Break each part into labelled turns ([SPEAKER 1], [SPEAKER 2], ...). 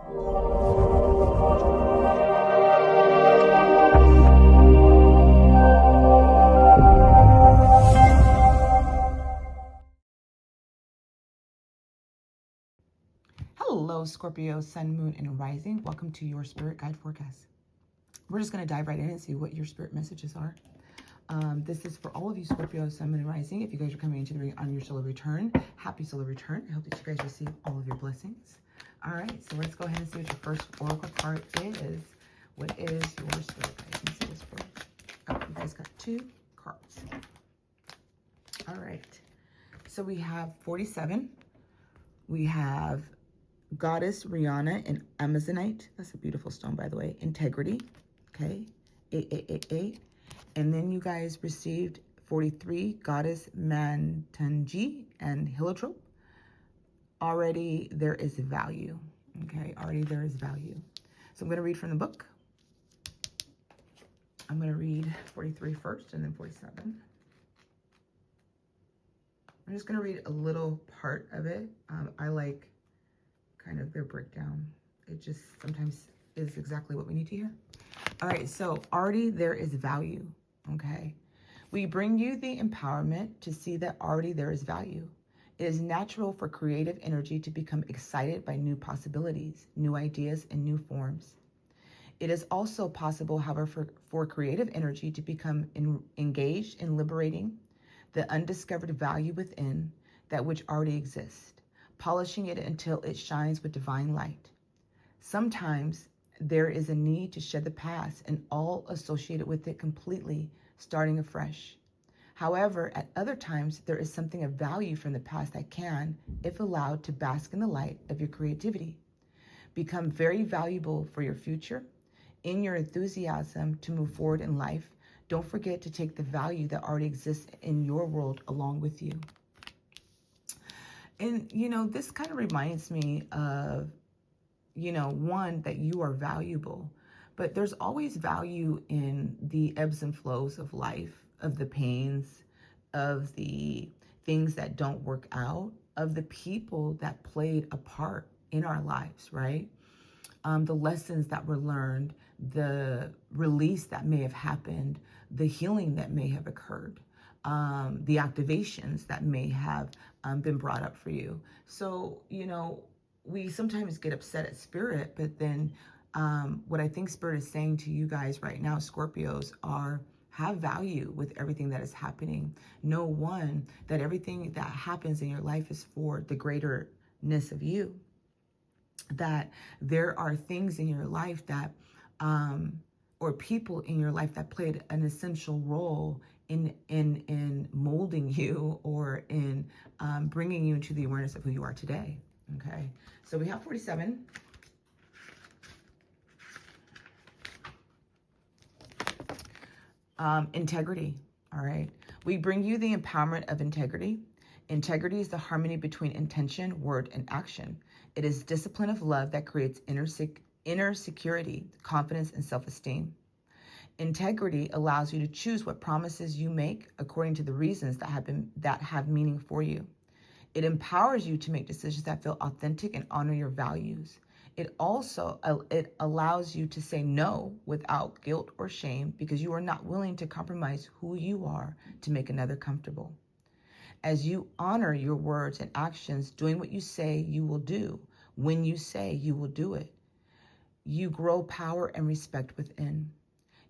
[SPEAKER 1] Hello, Scorpio, Sun, Moon, and Rising. Welcome to your Spirit Guide Forecast. We're just going to dive right in and see what your spirit messages are. This is for all of you, Scorpio, Sun, Moon, and Rising. If you guys are coming into the reading on your solar return, happy solar return. I hope that you guys receive all of your blessings. All right, so let's go ahead and see what your first oracle card is. What is your spirit guide messages for? Oh, you guys got 2 cards. All right, so we have 47. We have Goddess Rihanna and Amazonite. That's a beautiful stone, by the way. Integrity. Okay. 8. And then you guys received 43, Goddess Mantanji and Heliotrope. Already there is value. Okay. Already there is value. So I'm going to read from the book. I'm going to read 43 first and then 47. I'm just going to read a little part of it. I like kind of their breakdown. It just sometimes is exactly what we need to hear. All right, so already there is value, okay? We bring you the empowerment to see that already there is value. It is natural for creative energy to become excited by new possibilities, new ideas, and new forms. It is also possible, however, for creative energy to become engaged in liberating the undiscovered value within that which already exists, polishing it until it shines with divine light. Sometimes there is a need to shed the past and all associated with it completely, starting afresh. However, at other times, there is something of value from the past that can, if allowed to bask in the light of your creativity, become very valuable for your future. In your enthusiasm to move forward in life, don't forget to take the value that already exists in your world along with you. And, you know, this kind of reminds me of, you know, one, that you are valuable, but there's always value in the ebbs and flows of life, of the pains, of the things that don't work out, of the people that played a part in our lives, right? The lessons that were learned, the release that may have happened, the healing that may have occurred. The activations that may have been brought up for you. So, you know, we sometimes get upset at Spirit, but then what I think Spirit is saying to you guys right now, Scorpios, are have value with everything that is happening. Know, one, that everything that happens in your life is for the greaterness of you. That there are things in your life that, or people in your life that played an essential role in molding you, or in bringing you into the awareness of who you are today. Okay, so we have 47. Integrity. All right, we bring you the empowerment of integrity. Integrity is the harmony between intention, word, and action. It is discipline of love that creates inner security, confidence, and self-esteem. Integrity allows you to choose what promises you make according to the reasons that have meaning for you. It empowers you to make decisions that feel authentic and honor your values. It also it allows you to say no without guilt or shame, because you are not willing to compromise who you are to make another comfortable. As you honor your words and actions, doing what you say you will do, when you say you will do it, you grow power and respect within.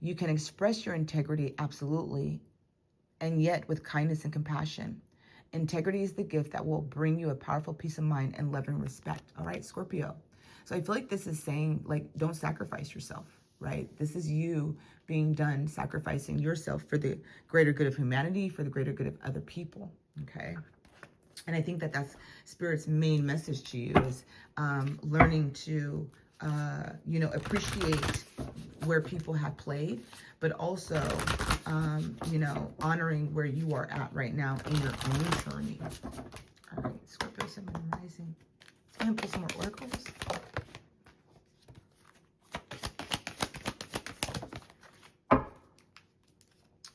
[SPEAKER 1] You can express your integrity absolutely, and yet with kindness and compassion. Integrity is the gift that will bring you a powerful peace of mind and love and respect. All right, Scorpio. So I feel like this is saying, like, don't sacrifice yourself, right? This is you being done sacrificing yourself for the greater good of humanity, for the greater good of other people, okay? And I think that that's Spirit's main message to you, is learning to, you know, appreciate where people have played, but also, you know, honoring where you are at right now in your own journey. All right, Scorpio, Sun, Moon, Rising. Let's go ahead and pull some more oracles.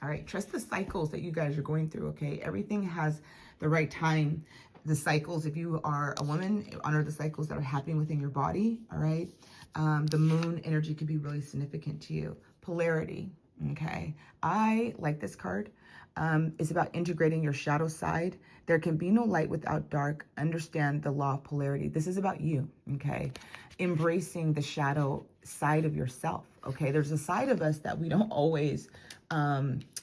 [SPEAKER 1] All right, trust the cycles that you guys are going through, okay? Everything has the right time the cycles. If you are a woman, honor the cycles that are happening within your body, all right? The moon energy could be really significant to you. Polarity, okay? I like this card. It's about integrating your shadow side. There can be no light without dark. Understand the law of polarity. This is about you, okay? Embracing the shadow side of yourself, okay? There's a side of us that we don't always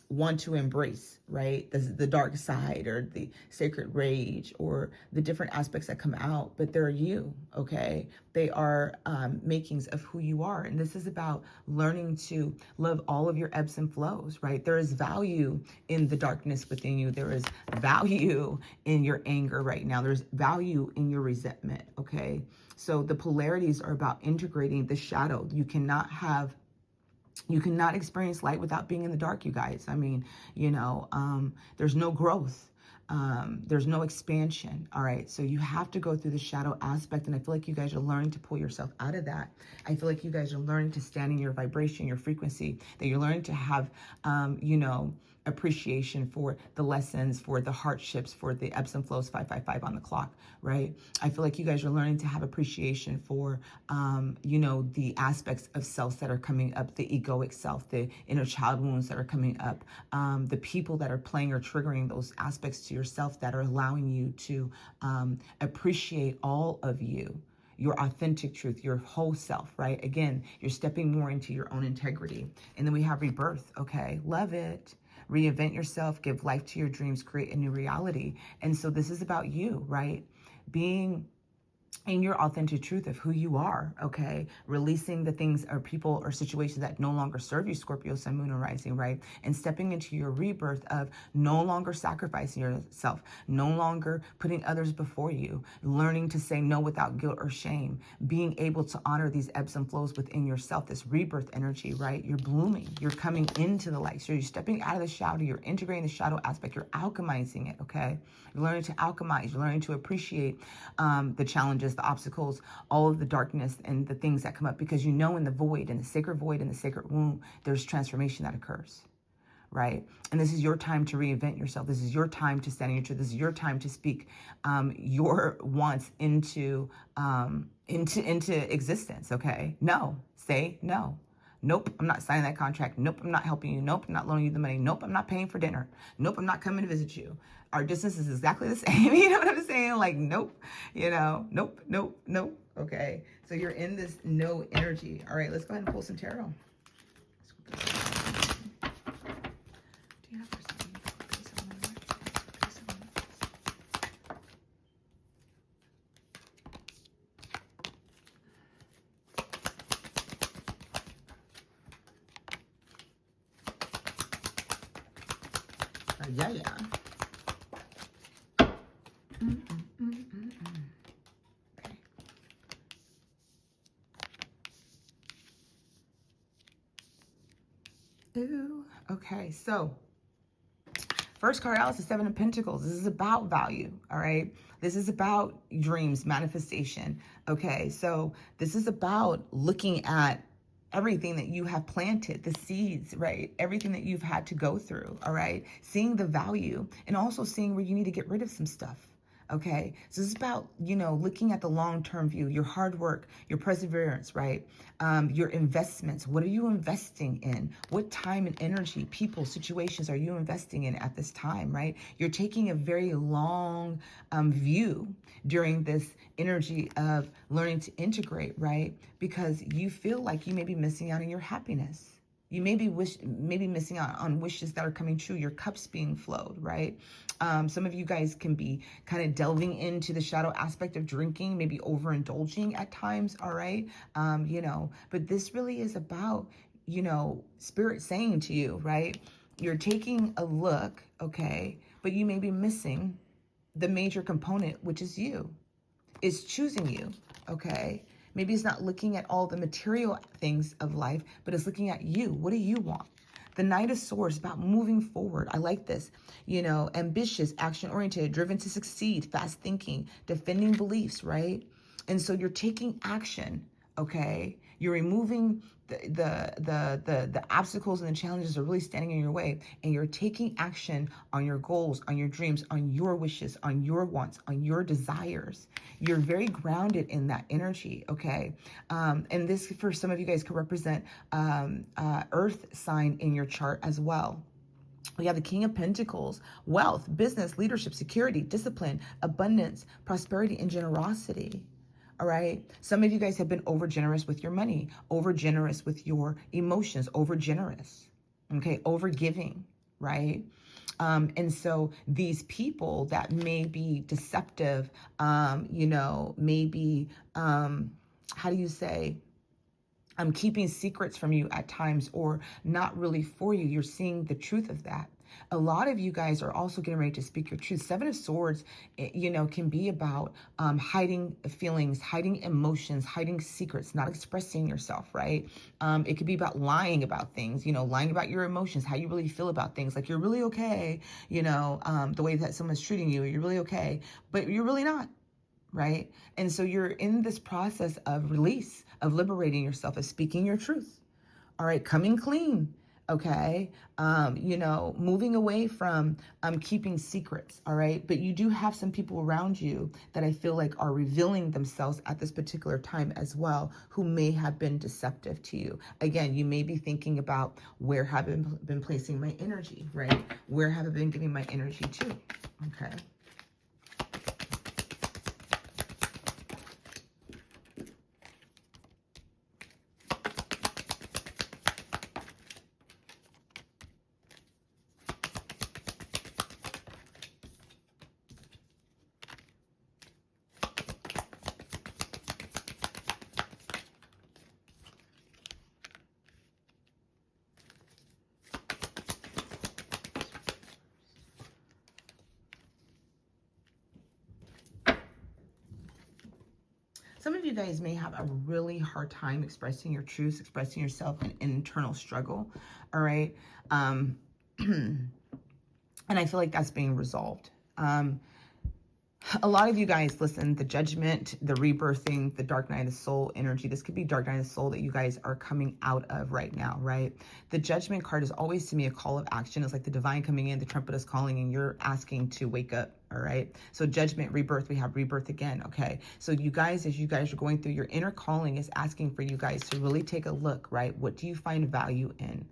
[SPEAKER 1] want to embrace, right? The dark side or the sacred rage or the different aspects that come out, but they're you, okay? They are makings of who you are. And this is about learning to love all of your ebbs and flows, right? There is value in the darkness within you. There is value in your anger right now. There's value in your resentment, okay? So the polarities are about integrating the shadow. You cannot experience light without being in the dark, you guys. I mean, there's no growth. There's no expansion. All right. So you have to go through the shadow aspect. And I feel like you guys are learning to pull yourself out of that. I feel like you guys are learning to stand in your vibration, your frequency, that you're learning to have, appreciation for the lessons, for the hardships, for the ebbs and flows, 555 on the clock, right? I feel like you guys are learning to have appreciation for, the aspects of self that are coming up, the egoic self, the inner child wounds that are coming up, the people that are playing or triggering those aspects to yourself that are allowing you to appreciate all of you, your authentic truth, your whole self, right? Again, you're stepping more into your own integrity. And then we have rebirth, okay? Love it. Reinvent yourself, give life to your dreams, create a new reality. And so this is about you, right? Being in your authentic truth of who you are, okay? Releasing the things or people or situations that no longer serve you, Scorpio, Sun, Moon, and Rising, right? And stepping into your rebirth of no longer sacrificing yourself, no longer putting others before you, learning to say no without guilt or shame, being able to honor these ebbs and flows within yourself, this rebirth energy, right? You're blooming, you're coming into the light. So you're stepping out of the shadow, you're integrating the shadow aspect, you're alchemizing it, okay? You're learning to alchemize, you're learning to appreciate the challenges, the obstacles, all of the darkness and the things that come up, because in the void, in the sacred womb, there's transformation that occurs, right? And this is your time to reinvent yourself. This is your time to stand in your truth. This is your time to speak your wants into existence, okay? No, say no. Nope, I'm not signing that contract. Nope, I'm not helping you. Nope, I'm not loaning you the money. Nope, I'm not paying for dinner. Nope, I'm not coming to visit you. Our distance is exactly the same. You know what I'm saying? Like, nope, nope, nope, nope. Okay, so you're in this no energy. All right, let's go ahead and pull some tarot. Do you have yeah. Ooh, okay, so first card out is the Seven of Pentacles. This is about value, all right? This is about dreams, manifestation, okay? So this is about looking at everything that you have planted, the seeds, right? Everything that you've had to go through, all right? Seeing the value and also seeing where you need to get rid of some stuff. Okay, so it's about, looking at the long-term view, your hard work, your perseverance, right? Your investments. What are you investing in? What time and energy, people, situations are you investing in at this time, right? You're taking a very long view during this energy of learning to integrate, right? Because you feel like you may be missing out on your happiness. You may be missing out on wishes that are coming true. Your cup's being flowed, right? Some of you guys can be kind of delving into the shadow aspect of drinking, maybe overindulging at times, all right? But this really is about, spirit saying to you, right? You're taking a look, okay? But you may be missing the major component, which is you. It's choosing you, okay? Maybe it's not looking at all the material things of life, but it's looking at you. What do you want? The Knight of Swords, about moving forward. I like this. Ambitious, action-oriented, driven to succeed, fast thinking, defending beliefs, right? And so you're taking action, okay? You're removing the obstacles and the challenges are really standing in your way, and you're taking action on your goals, on your dreams, on your wishes, on your wants, on your desires. You're very grounded in that energy, okay? And this, for some of you guys, could represent earth sign in your chart as well. We have the King of Pentacles, wealth, business, leadership, security, discipline, abundance, prosperity, and generosity. All right. Some of you guys have been over generous with your money, over generous with your emotions, over generous. Okay. Over giving. Right. And so these people that may be deceptive, maybe, how do you say, keeping secrets from you at times, or not really for you. You're seeing the truth of that. A lot of you guys are also getting ready to speak your truth. Seven of Swords, can be about hiding feelings, hiding emotions, hiding secrets, not expressing yourself, right? It could be about lying about things, lying about your emotions, how you really feel about things. Like, you're really okay, the way that someone's treating you, you're really okay, but you're really not. Right? And so you're in this process of release, of liberating yourself, of speaking your truth. All right, coming clean. Okay, moving away from keeping secrets. All right, but you do have some people around you that I feel like are revealing themselves at this particular time as well, who may have been deceptive to you. Again, you may be thinking about, where have I been placing my energy, right? Where have I been giving my energy to? Okay. Some of you guys may have a really hard time expressing your truths, expressing yourself, an internal struggle, all right? And I feel like that's being resolved. A lot of you guys, listen, the judgment, the rebirthing, the dark night of soul energy, this could be dark night of soul that you guys are coming out of right now, right? The judgment card is always, to me, a call of action. It's like the divine coming in, the trumpet is calling, and you're asking to wake up, all right? So judgment, rebirth, we have rebirth again, okay? So you guys, as you guys are going through, your inner calling is asking for you guys to really take a look, right? What do you find value in?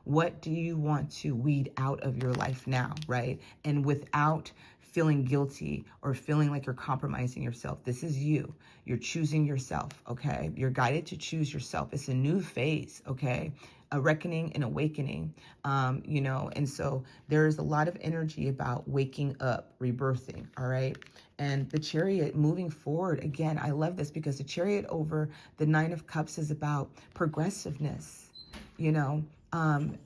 [SPEAKER 1] What do you want to weed out of your life now, right? And without feeling guilty or feeling like you're compromising yourself. This is you. You're choosing yourself, okay? You're guided to choose yourself. It's a new phase, okay? A reckoning and awakening, and so there's a lot of energy about waking up, rebirthing, all right? And the Chariot moving forward, again, I love this because the Chariot over the Nine of Cups is about progressiveness,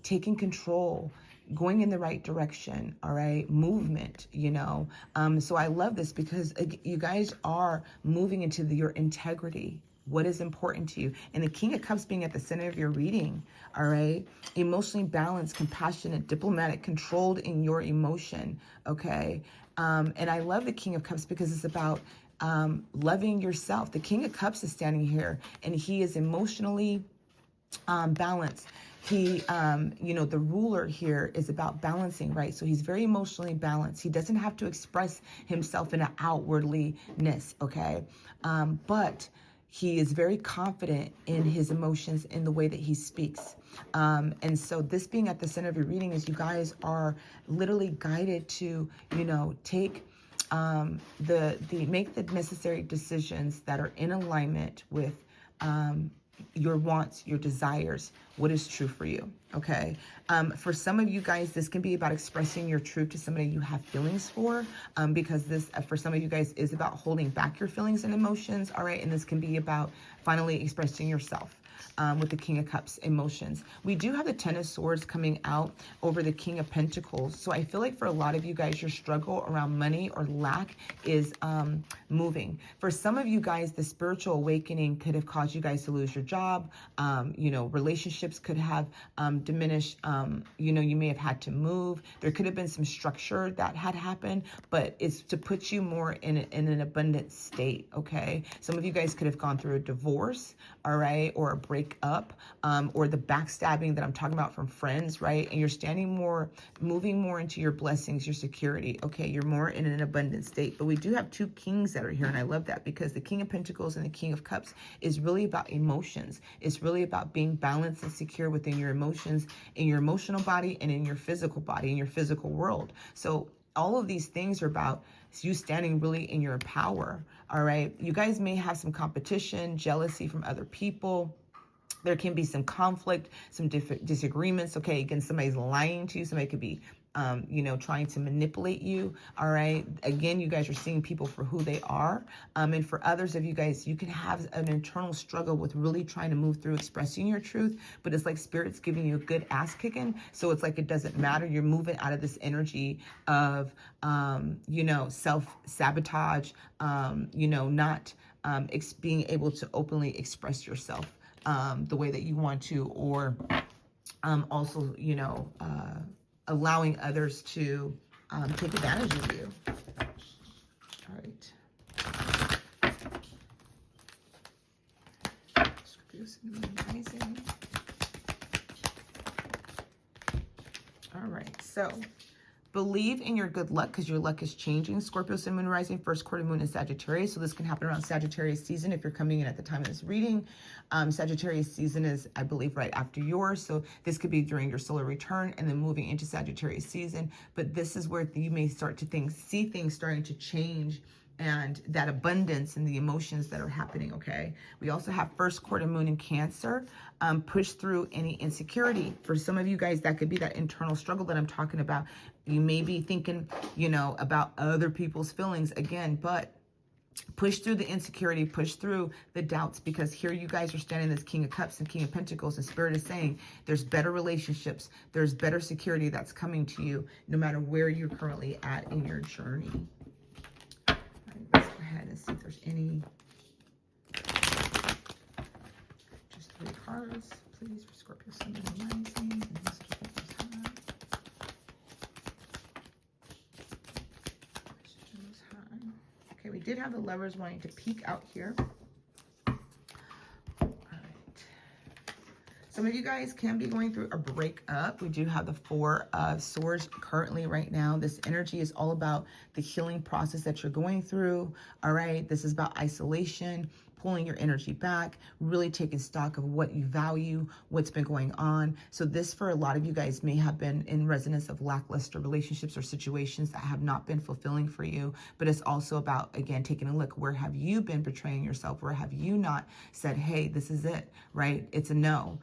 [SPEAKER 1] taking control, going in the right direction, all right? Movement, So I love this because you guys are moving into your integrity. What is important to you? And the King of Cups being at the center of your reading, all right? Emotionally balanced, compassionate, diplomatic, controlled in your emotion, okay? And I love the King of Cups because it's about loving yourself. The King of Cups is standing here and he is emotionally balanced. He, the ruler here is about balancing, right? So he's very emotionally balanced. He doesn't have to express himself in an outwardliness, okay? But he is very confident in his emotions, in the way that he speaks. And so this being at the center of your reading is you guys are literally guided to, take make the necessary decisions that are in alignment with your wants, your desires, what is true for you, okay? For some of you guys, this can be about expressing your truth to somebody you have feelings for, because this, for some of you guys, is about holding back your feelings and emotions, all right? And this can be about finally expressing yourself. with the King of Cups, emotions. We do have the Ten of Swords coming out over the King of Pentacles. So I feel like for a lot of you guys, your struggle around money or lack is moving. For some of you guys, the spiritual awakening could have caused you guys to lose your job. You know, relationships could have diminished. You know, you may have had to move. There could have been some structure that had happened, but it's to put you more in an abundant state, okay? Some of you guys could have gone through a divorce, all right, or a breakup, or the backstabbing that I'm talking about from friends, right? And you're standing more, moving more into your blessings, your security, okay? You're more in an abundant state. But we do have two kings that are here, and I love that because the King of Pentacles and the King of Cups is really about emotions. It's really about being balanced and secure within your emotions, in your emotional body and in your physical body, in your physical world. So all of these things are about you standing really in your power, all right? You guys may have some competition, jealousy from other people. There can be some conflict, some different disagreements. Okay, again, somebody's lying to you. Somebody could be, you know, trying to manipulate you. All right. Again, you guys are seeing people for who they are. And for others of you guys, you can have an internal struggle with really trying to move through expressing your truth, but it's like Spirit's giving you a good ass kicking. So it's like it doesn't matter. You're moving out of this energy of, you know, self-sabotage, you know, not being able to openly express yourself the way that you want to, or also, you know, allowing others to take advantage of you. All right. Scorpio Sun, rising. All right, so believe in your good luck because your luck is changing. Scorpio Sun, Moon, Rising, first quarter moon in Sagittarius. So this can happen around Sagittarius season if you're coming in at the time of this reading. Sagittarius season is, I believe, right after yours. So this could be during your solar return and then moving into Sagittarius season. But this is where you may start to see things starting to change, and that abundance and the emotions that are happening, okay? We also have first quarter moon in Cancer. Push through any insecurity. For some of you guys, that could be that internal struggle that I'm talking about. You may be thinking, you know, about other people's feelings again, but push through the insecurity, push through the doubts, because here you guys are standing as King of Cups and King of Pentacles, and Spirit is saying there's better relationships, there's better security that's coming to you no matter where you're currently at in your journey. All right, let's go ahead and see if there's any, just 3 cards, please, for Scorpio Sun and Rising, and this Okay, we did have the Lovers wanting to peek out here. All right. Some of you guys can be going through a breakup. We do have the 4 of Swords currently right now. This energy is all about the healing process that you're going through. All right. This is about isolation, pulling your energy back, really taking stock of what you value, what's been going on. So this, for a lot of you guys, may have been in resonance of lackluster relationships or situations that have not been fulfilling for you. But it's also about, again, taking a look. Where have you been betraying yourself? Where have you not said, hey, this is it, right? It's a no.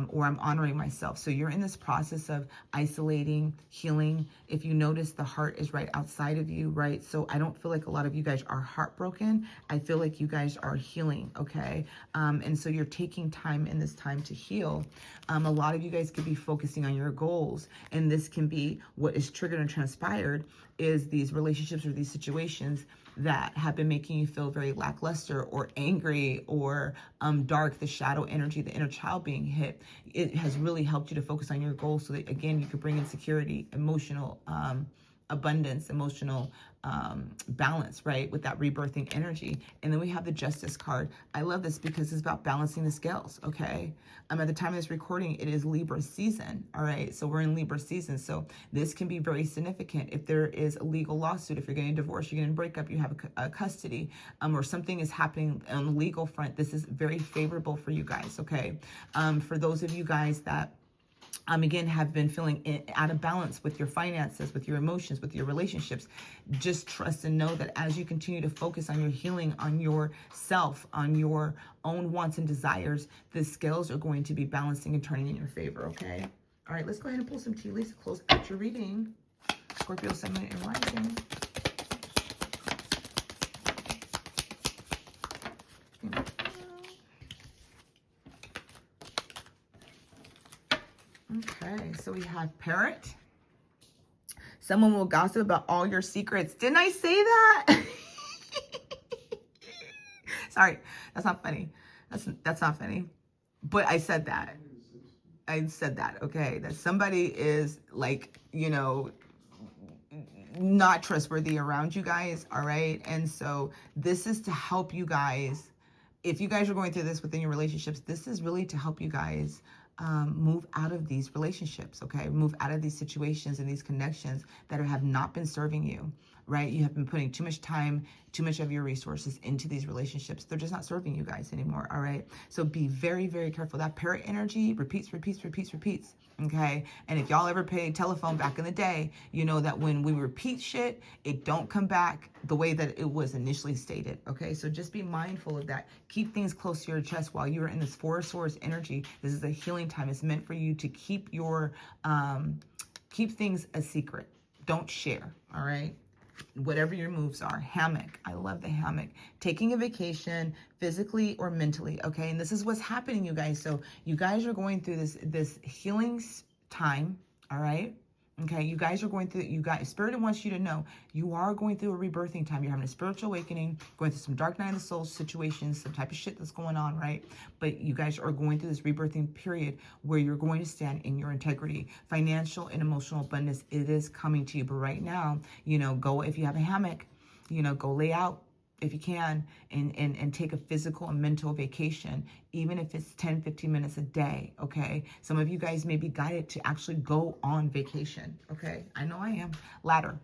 [SPEAKER 1] Or I'm honoring myself. So you're in this process of isolating, healing. If you notice, the heart is right outside of you, right? So I don't feel like a lot of you guys are heartbroken. I feel like you guys are healing, okay? And so you're taking time in this time to heal. A lot of you guys could be focusing on your goals, and this can be what is triggered and transpired is these relationships or these situations that have been making you feel very lackluster or angry or dark, the shadow energy, the inner child being hit. It has really helped you to focus on your goals so that, again, you could bring in security, emotional abundance, emotional balance, right, with that rebirthing energy. And then we have the Justice card. I love this because it's about balancing the scales, okay? At the time of this recording, it is Libra season, all right? So we're in Libra season. So this can be very significant if there is a legal lawsuit, if you're getting divorced, you're getting a breakup, you have a custody, or something is happening on the legal front. This is very favorable for you guys, okay? For those of you guys that again, have been feeling out of balance with your finances, with your emotions, with your relationships, just trust and know that as you continue to focus on your healing, on yourself, on your own wants and desires, the scales are going to be balancing and turning in your favor, okay? All right, let's go ahead and pull some tea leaves to close out your reading. Scorpio, Sun, Moon, and Rising. so we have parrot. Someone will gossip about all your secrets. Didn't I say that? Sorry, that's not funny. That's not funny. But I said that. Okay? That somebody is like, you know, not trustworthy around you guys, all right? And so this is to help you guys. If you guys are going through this within your relationships, this is really to help you guys move out of these relationships, okay? Move out of these situations and these connections that have not been serving you, right? You have been putting too much time, too much of your resources into these relationships. They're just not serving you guys anymore, all right? So be very, very careful. That parrot energy repeats, okay? And if y'all ever paid telephone back in the day, you know that when we repeat shit, it don't come back the way that it was initially stated, okay? So just be mindful of that. Keep things close to your chest while you're in this Four of Swords energy. This is a healing time. It's meant for you to keep your, keep things a secret. Don't share, all right? Whatever your moves are. Hammock. I love the hammock. Taking a vacation, physically or mentally, okay? And this is what's happening, you guys. So you guys are going through this healing time, all right? Okay, you guys are going through, Spirit wants you to know, you are going through a rebirthing time. You're having a spiritual awakening, going through some dark night of the soul situations, some type of shit that's going on, right? But you guys are going through this rebirthing period where you're going to stand in your integrity. Financial and emotional abundance, it is coming to you. But right now, you know, go, if you have a hammock, you know, go lay out if you can, and take a physical and mental vacation, even if it's 10, 15 minutes a day, okay? Some of you guys may be guided to actually go on vacation, okay? I know I am. Ladder.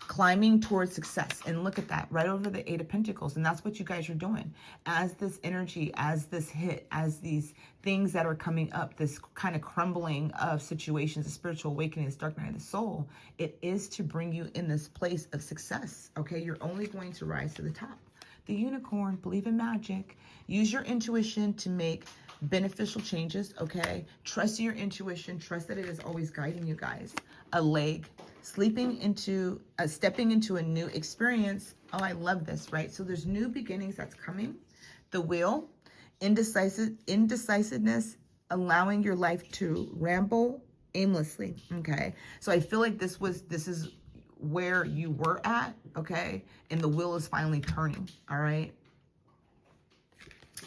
[SPEAKER 1] Climbing towards success. And look at that, right over the Eight of Pentacles. And that's what you guys are doing. As this energy, as this hit, as these things that are coming up, this kind of crumbling of situations, the spiritual awakening, this dark night of the soul, it is to bring you in this place of success, okay? You're only going to rise to the top. The unicorn, believe in magic. Use your intuition to make beneficial changes, okay? Trust your intuition. Trust that it is always guiding you guys. A leg. Stepping into a new experience. Oh, I love this, right? So there's new beginnings that's coming. The wheel, indecisiveness, allowing your life to ramble aimlessly, okay? So I feel like this is where you were at, okay? And the wheel is finally turning, all right?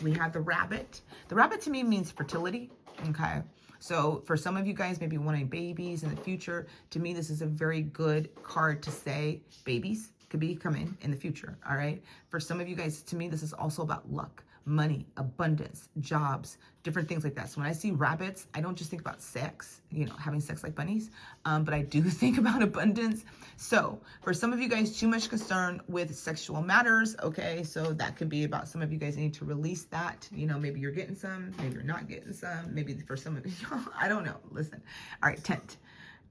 [SPEAKER 1] We have the rabbit. The rabbit to me means fertility, okay? So for some of you guys, maybe wanting babies in the future, to me, this is a very good card to say babies could be coming in the future, all right? For some of you guys, to me, this is also about luck, money, abundance, jobs, different things like that. So when I see rabbits, I don't just think about sex, you know, having sex like bunnies, but I do think about abundance. So for some of you guys, too much concern with sexual matters, okay? So that could be about some of you guys need to release that. You know, maybe you're getting some, maybe you're not getting some, maybe for some of you, I don't know. Listen. All right,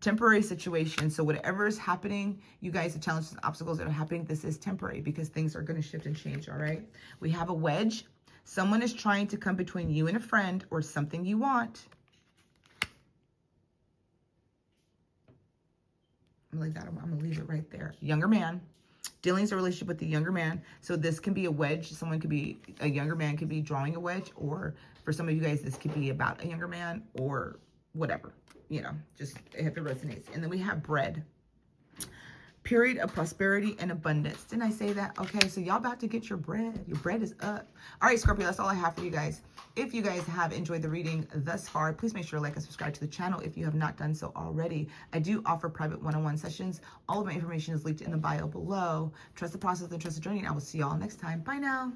[SPEAKER 1] temporary situation. So whatever is happening, you guys, the challenges and obstacles that are happening, this is temporary because things are going to shift and change, all right? We have a wedge. Someone is trying to come between you and a friend or something you want. I'm gonna leave that. I'm gonna leave it right there. Younger man. Dealings a relationship with the younger man. So this can be a wedge. Someone could be, a younger man could be drawing a wedge, or for some of you guys, this could be about a younger man or whatever. You know, just if it resonates. And then we have bread. Period of prosperity and abundance. Didn't I say that? Okay, so y'all about to get your bread. Your bread is up. All right, Scorpio, that's all I have for you guys. If you guys have enjoyed the reading thus far, please make sure to like and subscribe to the channel if you have not done so already. I do offer private one-on-one sessions. All of my information is linked in the bio below. Trust the process and trust the journey. And I will see y'all next time. Bye now.